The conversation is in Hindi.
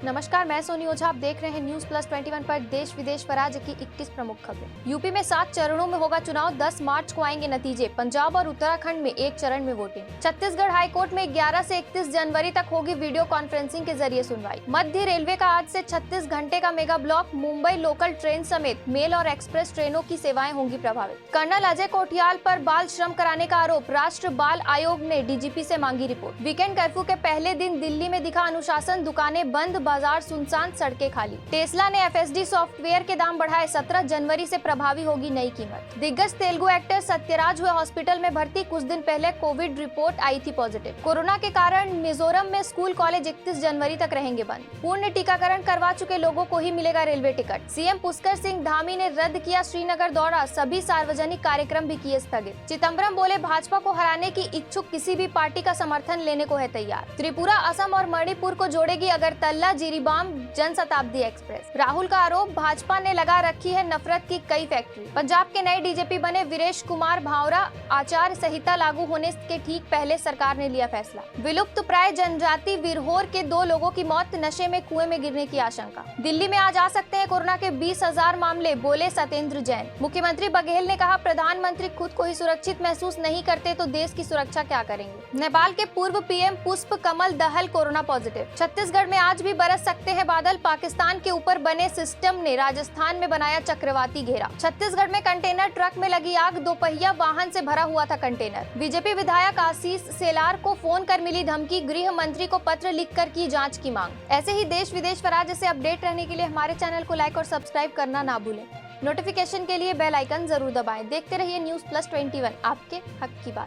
नमस्कार, मैं सोनी ओझा। आप देख रहे हैं न्यूज प्लस 21 पर देश विदेश व राज्य की 21 प्रमुख खबरें। यूपी में 7 चरणों में होगा चुनाव, 10 मार्च को आएंगे नतीजे। पंजाब और उत्तराखंड में 1 चरण में वोटिंग। छत्तीसगढ़ हाईकोर्ट में 11 से 31 जनवरी तक होगी वीडियो कॉन्फ्रेंसिंग के जरिए सुनवाई। मध्य रेलवे का आज से 36 घंटे का mega block, Mumbai local train समेत मेल और एक्सप्रेस ट्रेनों की सेवाएं होंगी प्रभावित। कर्नल अजय कोठियाल पर बाल श्रम कराने का आरोप, राष्ट्र बाल आयोग ने डीजीपी से मांगी रिपोर्ट। वीकेंड कर्फ्यू के पहले दिन दिल्ली में दिखा अनुशासन, दुकानें बंद, बाजार सुनसान, सड़कें खाली। टेस्ला ने एफएसडी सॉफ्टवेयर के दाम बढ़ाए, 17 जनवरी से प्रभावी होगी नई कीमत। दिग्गज तेलुगु एक्टर सत्यराज हुए हॉस्पिटल में भर्ती, कुछ दिन पहले कोविड रिपोर्ट आई थी पॉजिटिव। कोरोना के कारण मिजोरम में स्कूल कॉलेज 31 जनवरी तक रहेंगे बंद। पूर्ण टीकाकरण करवा चुके लोगों को ही मिलेगा railway ticket. CM Pushkar Singh Dhami ने रद्द किया श्रीनगर दौरा, सभी सार्वजनिक कार्यक्रम भी किए स्थगित। चिदम्बरम बोले भाजपा को हराने की इच्छुक किसी भी पार्टी का समर्थन लेने को है तैयार। त्रिपुरा, असम और मणिपुर को जोड़ेगी अगरतला जिरीबाम जनशताब्दी एक्सप्रेस। राहुल का आरोप, भाजपा ने लगा रखी है नफरत की कई फैक्ट्री। पंजाब के नए डीजीपी बने वीरेश कुमार भावरा, आचार संहिता लागू होने के ठीक पहले सरकार ने लिया फैसला। विलुप्त प्राय जनजाति विरहोर के 2 लोगों की मौत, नशे में कुएं में गिरने की आशंका। दिल्ली में आज आ सकते हैं कोरोना के 20,000 मामले, बोले सत्येंद्र जैन। मुख्यमंत्री बघेल ने कहा, प्रधानमंत्री खुद को ही सुरक्षित महसूस नहीं करते तो देश की सुरक्षा क्या करेंगे। नेपाल के पूर्व पीएम पुष्प कमल दहल कोरोना पॉजिटिव। छत्तीसगढ़ में आज भी बरस सकते हैं बादल, पाकिस्तान के ऊपर बने सिस्टम ने राजस्थान में बनाया चक्रवाती घेरा। छत्तीसगढ़ में कंटेनर ट्रक में लगी आग, 2 पहिया वाहन से भरा हुआ था कंटेनर। बीजेपी विधायक आशीष सेलार को फोन कर मिली धमकी, गृह मंत्री को पत्र लिखकर की जांच की मांग। ऐसे ही देश विदेश व राज्य से अपडेट रहने के लिए हमारे चैनल को लाइक और सब्सक्राइब करना ना भूलें। नोटिफिकेशन के लिए बेल आइकन जरूर दबाएं। देखते रहिए न्यूज प्लस 21, आपके हक की बात।